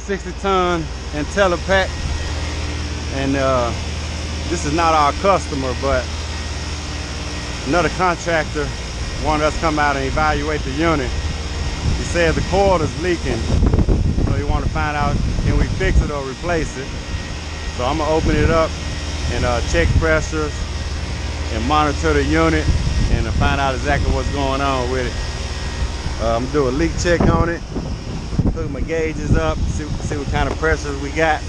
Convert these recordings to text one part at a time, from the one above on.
60-ton IntelliPack, and this is not our customer, but another contractor wanted us to come out and evaluate the unit. He said the coil is leaking, so he wanted to find out, can we fix it or replace it? So I'm gonna open it up and check pressures and monitor the unit and find out exactly what's going on with it. I'm gonna do a leak check on it, hook my gauges up, see what kind of pressures we got.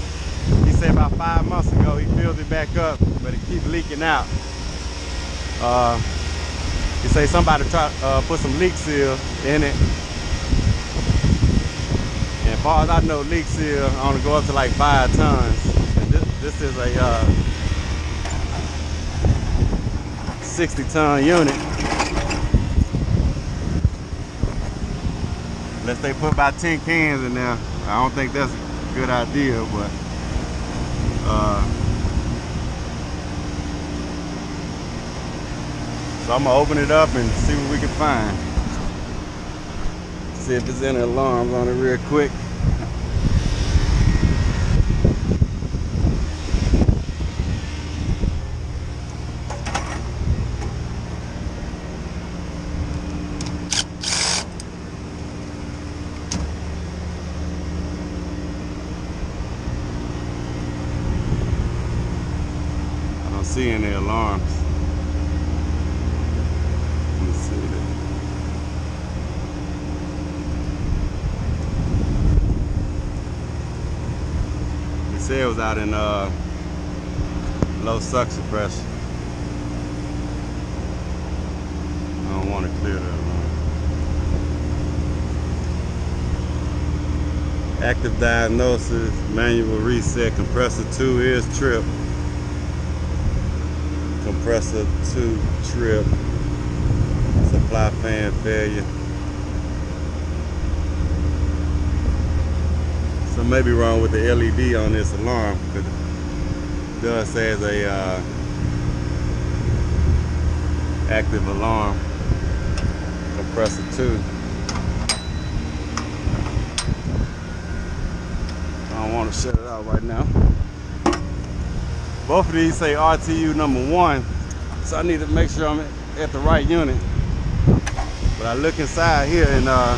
He said about 5 months ago he filled it back up, but it keeps leaking out. He say somebody try put some leak seal in it. And as far as I know, leak seal only go up to like 5 tons. And this is a 60-ton unit. Unless they put about 10 cans in there. I don't think that's a good idea, but so I'm gonna open it up and see what we can find. See if there's any alarms on it real quick. I don't see any alarms. Let me see that. They said it was out in low suction pressure. I don't want to clear that alarm. Active diagnosis, manual reset, compressor 2 is tripped. Compressor 2 trip, supply fan failure. So maybe wrong with the LED on this alarm, because it does say it's a active alarm. Compressor 2. I don't want to shut it out right now. Both of these say RTU number 1, so I need to make sure I'm at the right unit. But I look inside here and I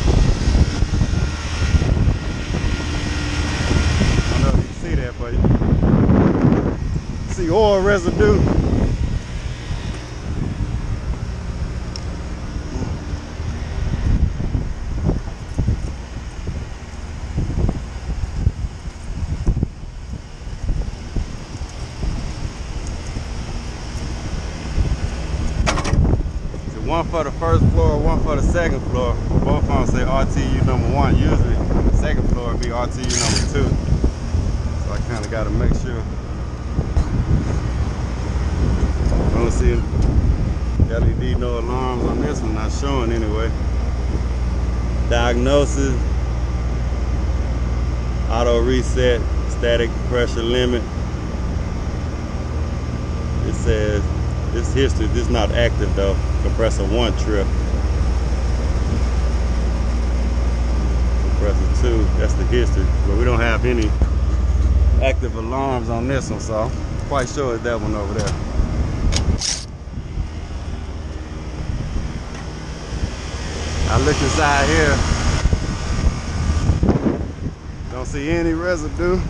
don't know if you can see that, but see oil residue. One for the first floor, one for the second floor. Both of them say RTU number 1. Usually the second floor would be RTU number 2. So I kind of got to make sure. I don't see LED, no alarms on this one, not showing anyway. Diagnosis, auto reset, static pressure limit. It says this history, this is not active though. Compressor 1 trip. Compressor 2, that's the history. But we don't have any active alarms on this one, so I'm quite sure it's that one over there. I look inside here. Don't see any residue.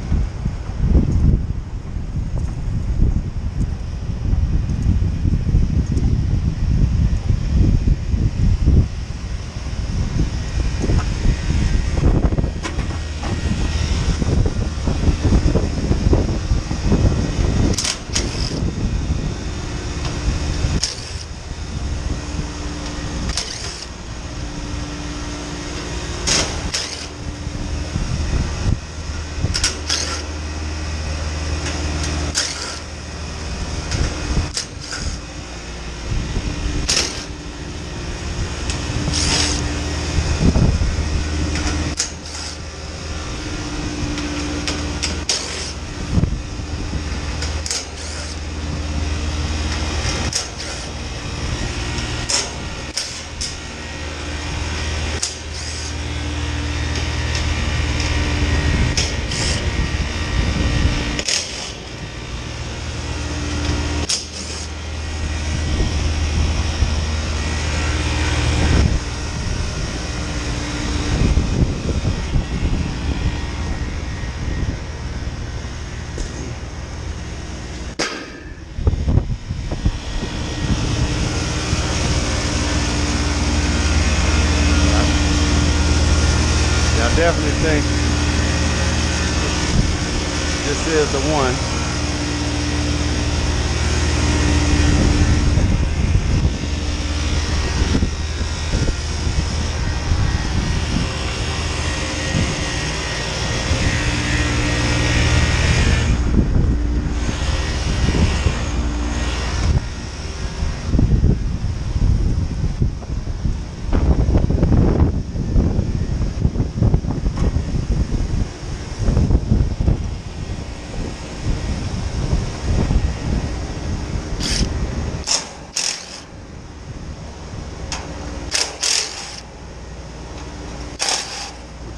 think this is the one.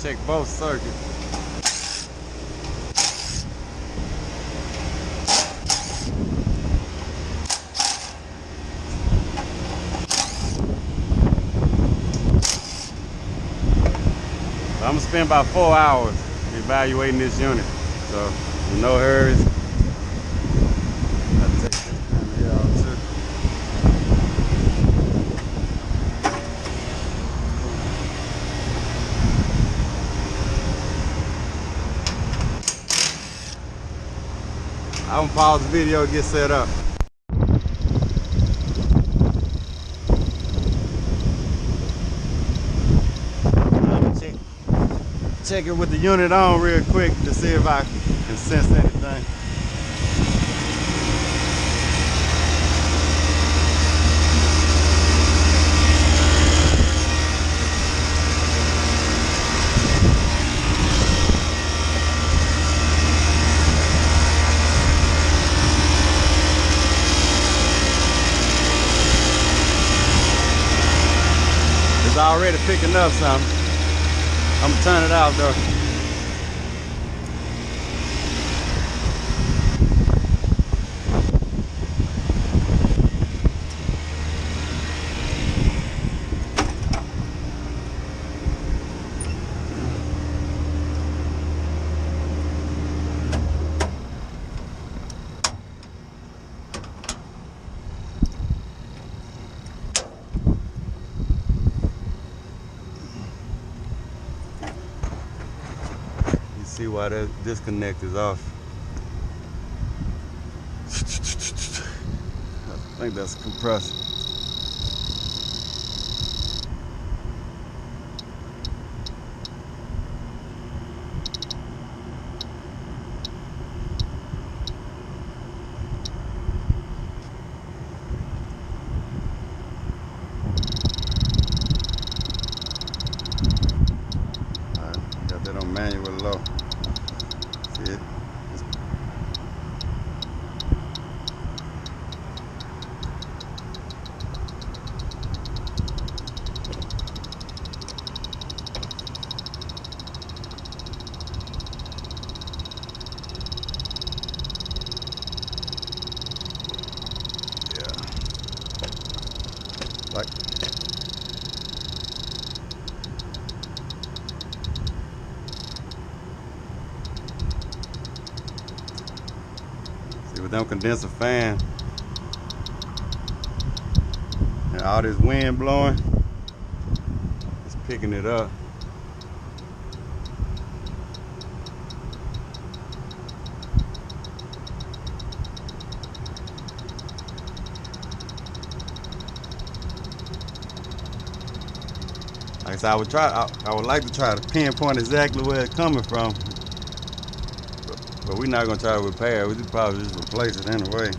Check both circuits. I'm gonna spend about 4 hours evaluating this unit, so no hurries. I'll take this down here out too. I'm gonna pause the video and get set up. I'm gonna check it with the unit on real quick to see if I can sense anything. It's already picking up something. I'm gonna turn it out though. See why that disconnect is off. I think that's a compressor. Alright, got that on manual low. See it? Like see with them condenser fan and all this wind blowing, it's picking it up. Like I said, I would like to try to pinpoint exactly where it's coming from, but we're not gonna try to repair it. We just probably just replace it anyway.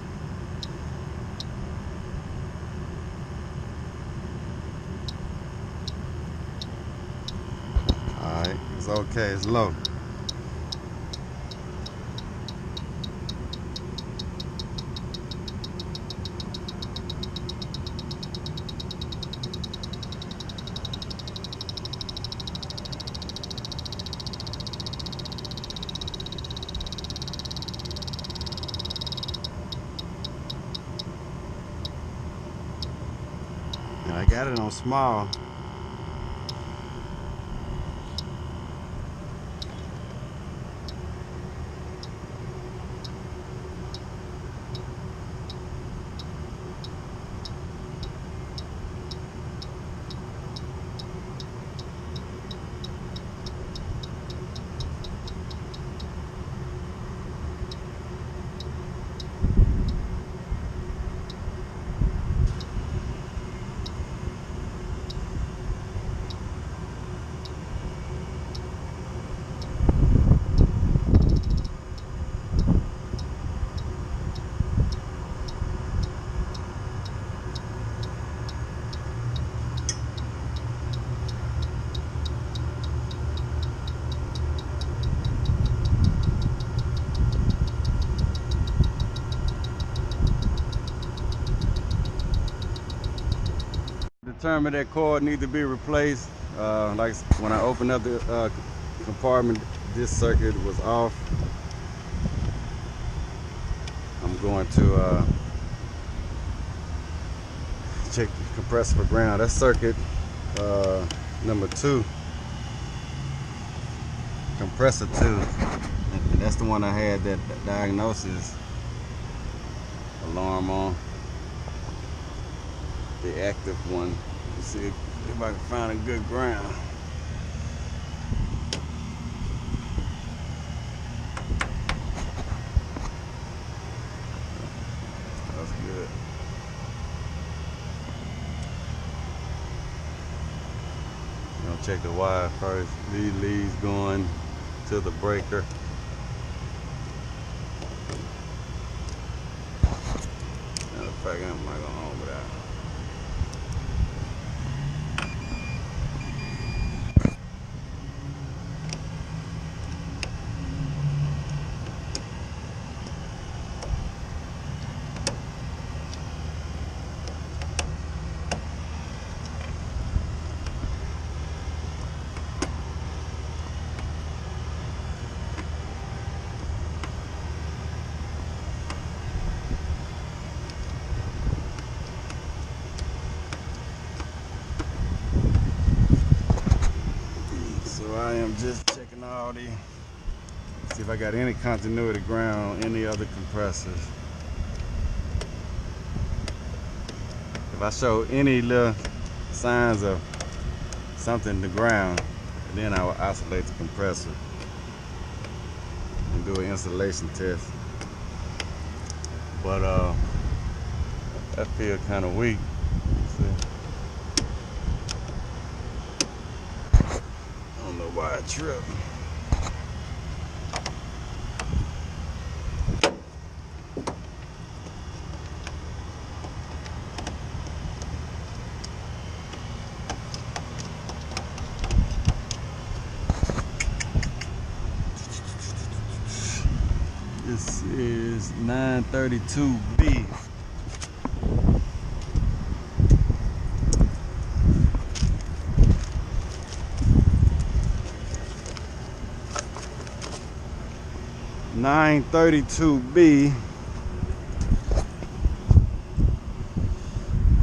All right, it's okay. It's low. And I got it on small. determined that cord needs to be replaced. Like when I opened up the compartment, this circuit was off. I'm going to check the compressor for ground. That's circuit number 2, compressor 2, and that's the one I had that diagnosis alarm on, the active one. Let's see if I can find a good ground. That's good. Gonna check the wire first. These leads going to the breaker. Matter of fact, I'm not gonna open that. I am just checking all the, see if I got any continuity ground on any other compressors. If I show any little signs of something to ground, then I will isolate the compressor and do an installation test. But that feels kind of weak. Why I trip. This is 932B. B. Of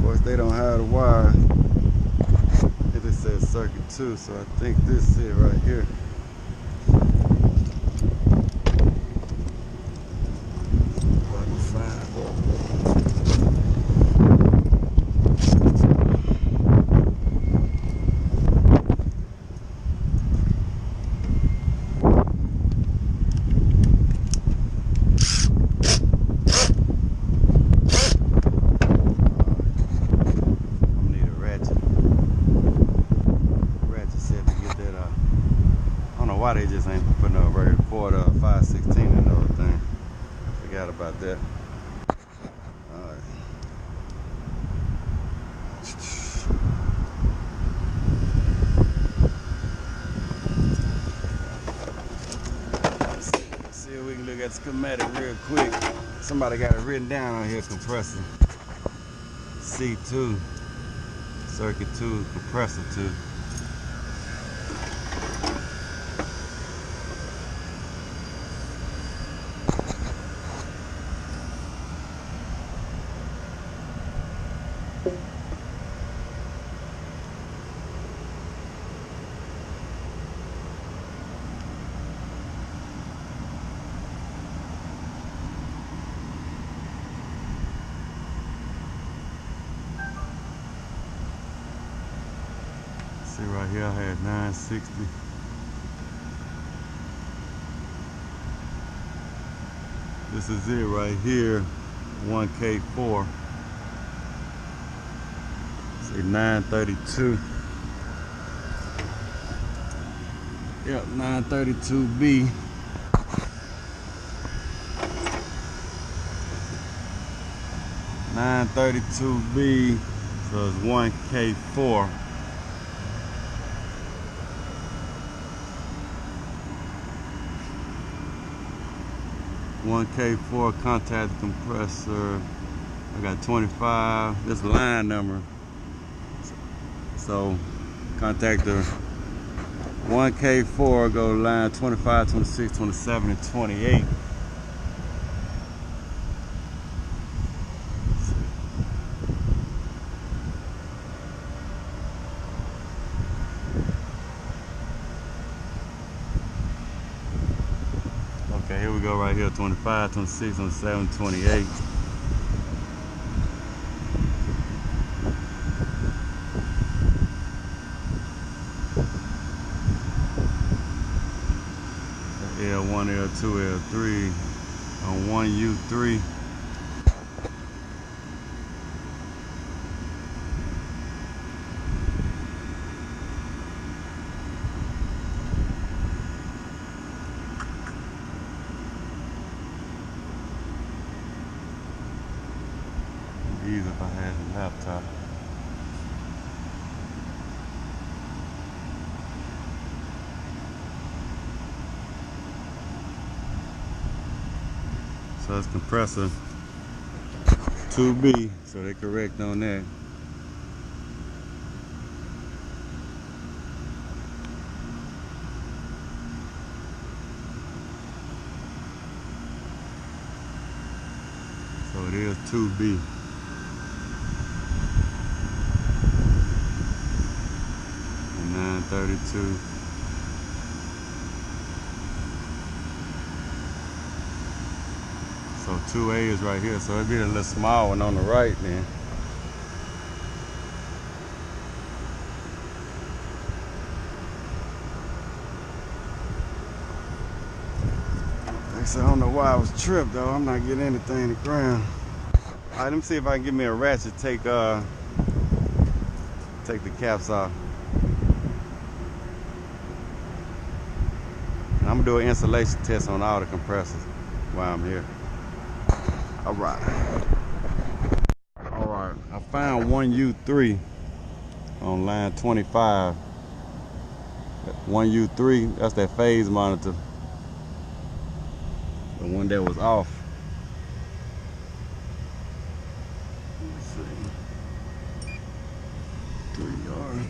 course, they don't have the wire. It just says circuit 2, so I think this is it right here. Why they just ain't putting a regular cord 5/16 and everything. Forgot about that. Alright. Let's see if we can look at the schematic real quick. Somebody got it written down on here, compressor C2, circuit 2, compressor 2. See right here, I had 960. This is it right here, 1K4. See 932. Yep, 932B. $932B, so it's 1K4. K4 contact compressor. I got 25. This line number So contactor 1K4 go to line 25, 26, 27, and 28. Okay, here we go right here, 25, 26, 27, 28. L1, L2, L3 on 1U3. Easy if I had a laptop. So it's compressor 2B, so they correct on that. So it is 2B. And 932. So 2A is right here, so it'd be a little small one on the right then. So I don't know why I was tripped though. I'm not getting anything to ground. Alright, let me see if I can get me a ratchet, take the caps off. And I'm gonna do an insulation test on all the compressors while I'm here. Alright, I found 1U3 on line 25. 1U3, that's that phase monitor. The one that was off. Let's see. 3R.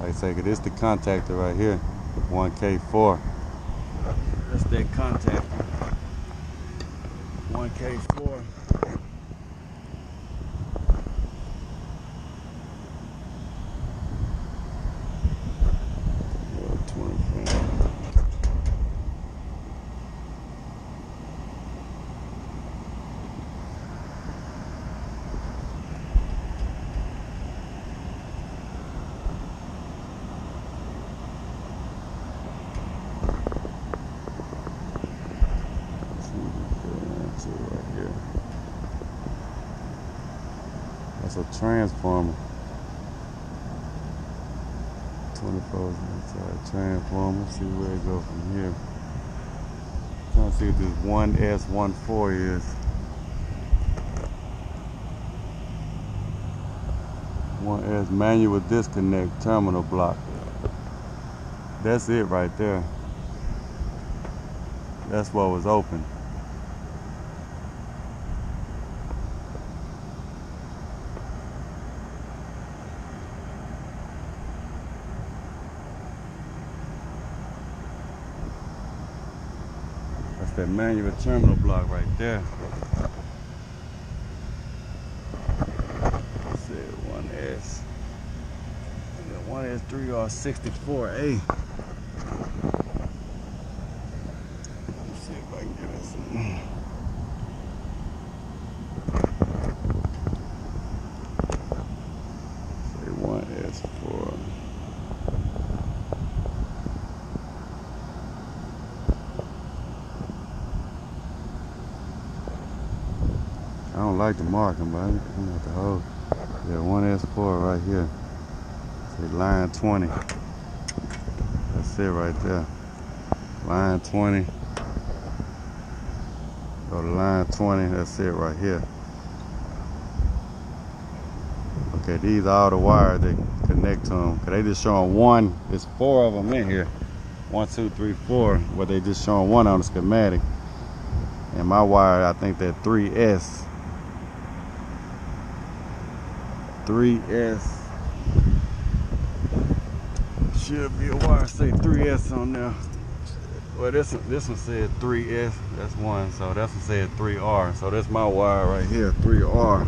Like I say, this the contactor right here, 1K4. That's that contactor, 1K4. That's a transformer. 24 inside transformer. See where it goes from here. Trying to see what this 1S14 is. 1S manual disconnect terminal block. That's it right there. That's what was open. That's that manual terminal block right there. Let's see, 1S. 1S3R64A. Let's see if I can get this. Say 1S4. I don't like the marking, but I didn't come out the hole. Yeah, 1S4 right here. Say line 20. That's it right there. Line 20. Go to line 20. That's it right here. Okay, these are all the wires that connect to them. Cause they just showing one. There's 4 of them in here. 1, 2, 3, 4. But they just showing one on the schematic. And my wire, I think that 3S. 3S. Should be a wire say 3S on there. Well, this one said 3S. That's one. So that's one said 3R. So that's my wire right here, 3R.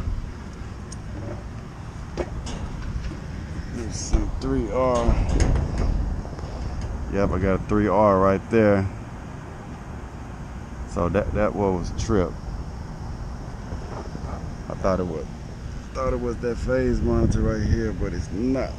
Let's see, 3R. Yep, I got a 3R right there. So that was tripped. I thought it was that phase monitor right here, but it's not.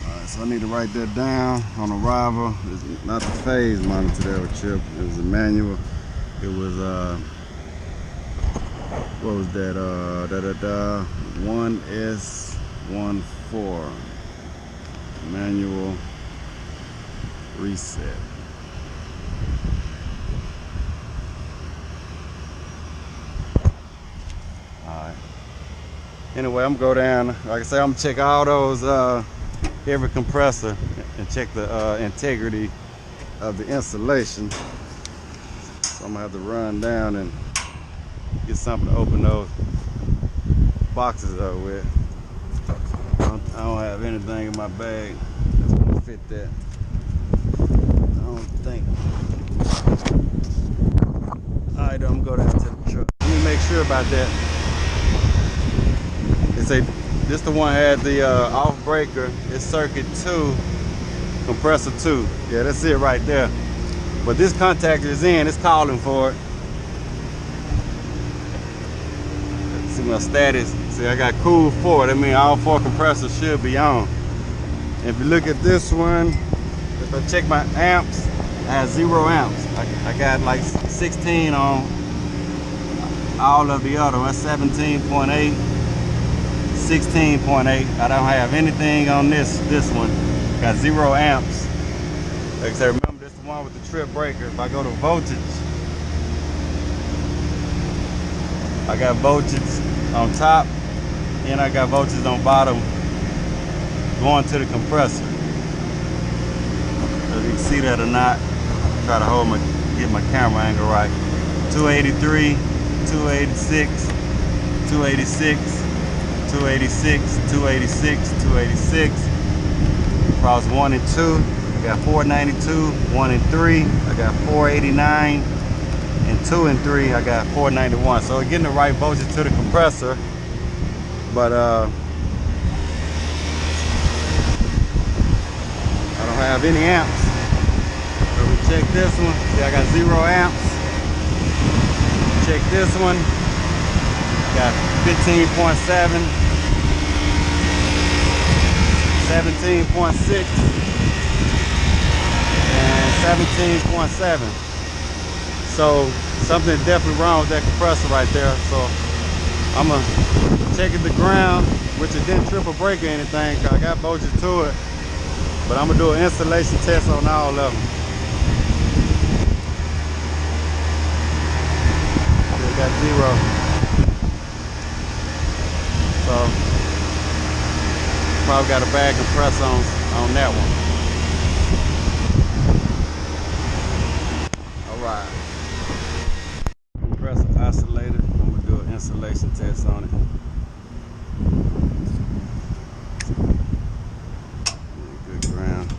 Alright, so I need to write that down on arrival. It's not the phase monitor that was tripped. It was a manual. It was what was that? 1S14 manual reset. Alright. Anyway, I'm gonna go down. Like I say, I'm gonna check all those every compressor and check the integrity of the insulation. So I'm gonna have to run down and get something to open those boxes up with. I don't have anything in my bag that's gonna fit that. I don't think. Alright, I'm gonna go down to the truck. Let me make sure about that. They say this the one had the off breaker. It's circuit 2, compressor 2. Yeah, that's it right there. But this contactor is in. It's calling for it. See my status. See, I got cool 4. That means all 4 compressors should be on. If you look at this one, if I check my amps, I have 0 amps. I got like 16 on all of the other ones. 17.8, 16.8. I don't have anything on this one. Got 0 amps. Like I said, remember this is the one with the trip breaker. If I go to voltage, I got voltage on top and I got voltage on bottom going to the compressor. If you can see that or not, try to get my camera angle right. 283, 286, 286, 286, 286, 286. Across 1 and 2, I got 492, 1 and 3, I got 489. And 2 and 3, I got 491. So we're getting the right voltage to the compressor, but I don't have any amps. So we check this one. See, I got 0 amps. Check this one. Got 15.7, 17.6, and 17.7. So something definitely wrong with that compressor right there. So I'm gonna check at the ground, which it didn't trip or break or anything, cause I got voltage to it. But I'm gonna do an installation test on all of them. Still got 0. So probably got a bad compressor on that one. All right. Compressor isolated. I'm gonna do an insulation test on it. Good ground.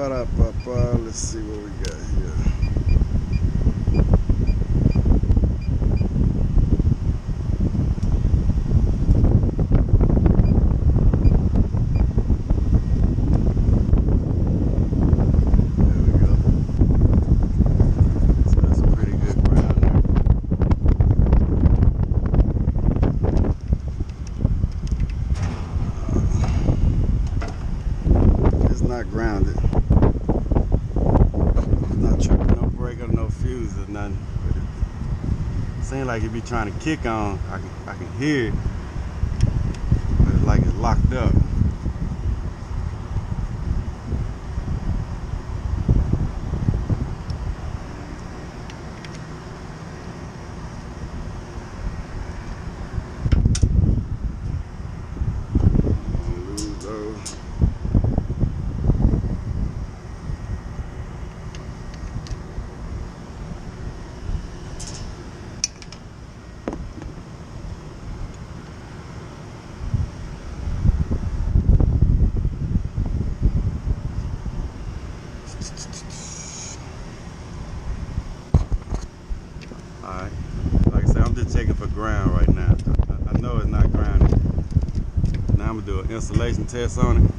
Let's see what we got here. Not grounded. It's not tripping, no breaker, no fuse or nothing. But it seems like it be trying to kick on. I can hear it, but it's like it's locked up. Alright, like I said, I'm just checking for ground right now. I know it's not grounded. Now I'm gonna do an installation test on it.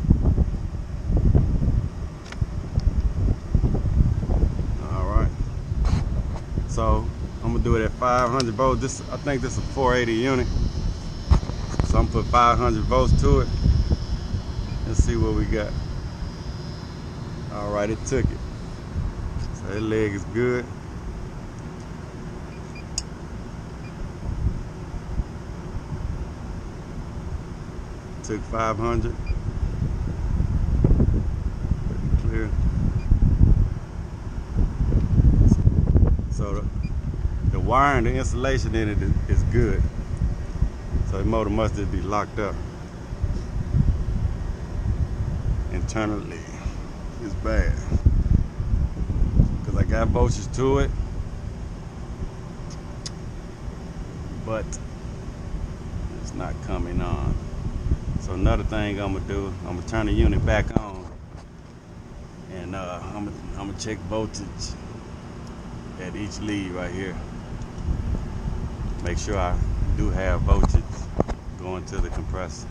Alright, so I'm gonna do it at 500 volts. I think this is a 480 unit, so I'm gonna put 500 volts to it. Let's see what we got. Alright, it took it. So that leg is good. Took 500. Pretty clear. So the wiring, the insulation in it is good. So the motor must just be locked up internally. It's bad because I got voltage to it, but it's not coming on. So another thing I'm gonna do, I'm gonna turn the unit back on, and I'm gonna check voltage at each lead right here. Make sure I do have voltage going to the compressor.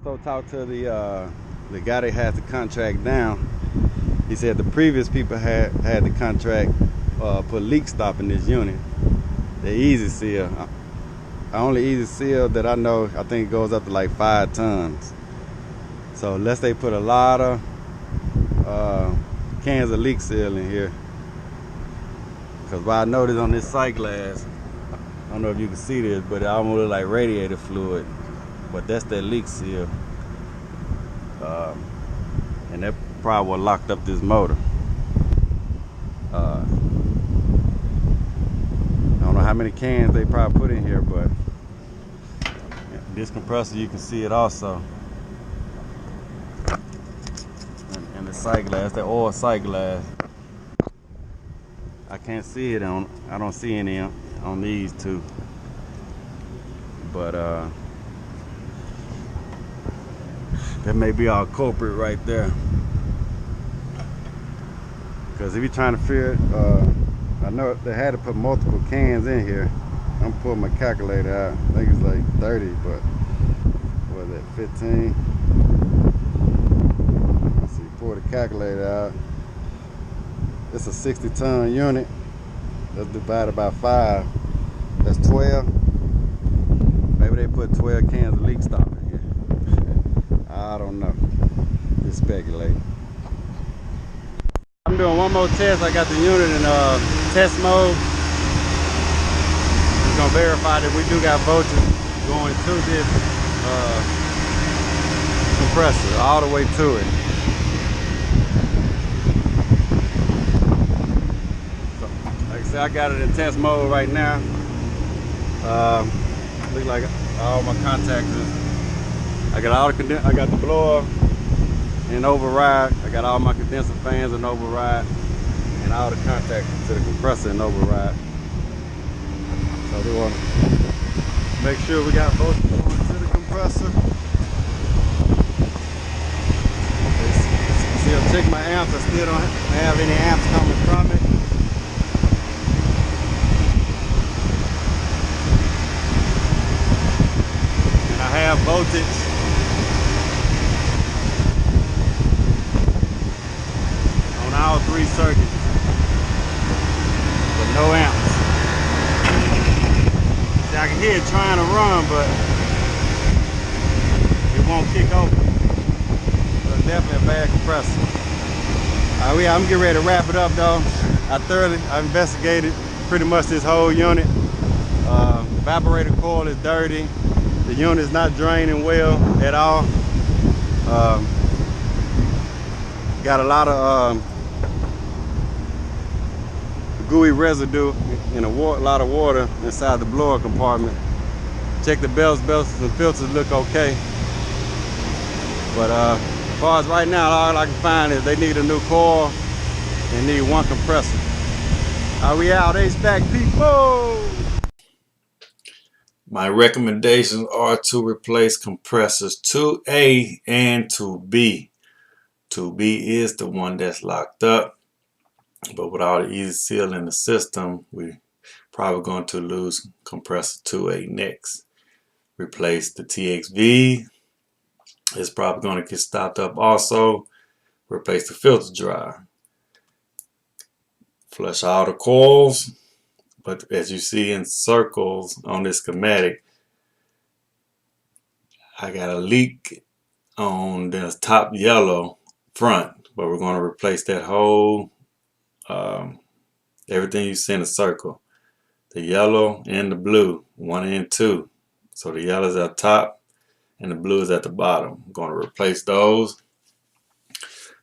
So talk to the guy that has the contract down. He said the previous people had the contract put leak stop in this unit. The easy seal. The only easy seal that I know, I think it goes up to like 5 tons. So unless they put a lot of cans of leak seal in here, because what I noticed on this sight glass, I don't know if you can see this, but it almost looks like radiator fluid. But that's that leak seal, and that probably what locked up this motor. I don't know how many cans they probably put in here, but this compressor, you can see it also. And the sight glass, the oil sight glass, I can't see it on, I don't see any on these two. But that may be our culprit right there. Because if you're trying to figure it, I know they had to put multiple cans in here. I'm pulling my calculator out. I think it's like 30, but what is that, 15? Let's see, pull the calculator out. It's a 60-ton unit. That's divided by 5. That's 12. Maybe they put 12 cans of leak stop in here. I don't know. Just speculating. I'm doing one more test. I got the unit in test mode. Just gonna verify that we do got voltage going to this compressor, all the way to it. So, like I said, I got it in test mode right now. Look like all my contactors. I got the blower in override. I got all my condenser fans in override, and all the contactors to the compressor in override. So we want to make sure we got both going to the compressor. See, I'll check my amps. I still don't have any amps coming from it. And I have voltage on all 3 circuits, but no amps. See, I can hear it trying to run, but it won't kick over. So it's definitely a bad compressor. I'm getting ready to wrap it up though. I investigated pretty much this whole unit. Evaporator coil is dirty. The unit is not draining well at all. Got a lot of gooey residue and a lot of water inside the blower compartment. Check the belts and filters look okay. But as far as right now, all I can find is they need a new coil and need 1 compressor. Are we out, HVAC people? My recommendations are to replace compressors 2A and 2B. 2B is the one that's locked up, but with all the easy seal in the system, we're probably going to lose compressor 2A next. Replace the TXV. It's probably going to get stopped up also. Replace the filter dryer. Flush all the coils. But as you see in circles on this schematic, I got a leak on the top yellow front, but we're going to replace that whole, everything you see in a circle. The yellow and the blue, 1 and 2. So the yellow is at the top and the blue is at the bottom. I'm going to replace those.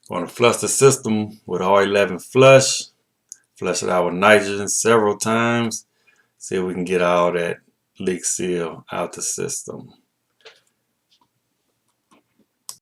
Going to flush the system with R11 flush. Flush it out with nitrogen several times. See if we can get all that leak seal out the system.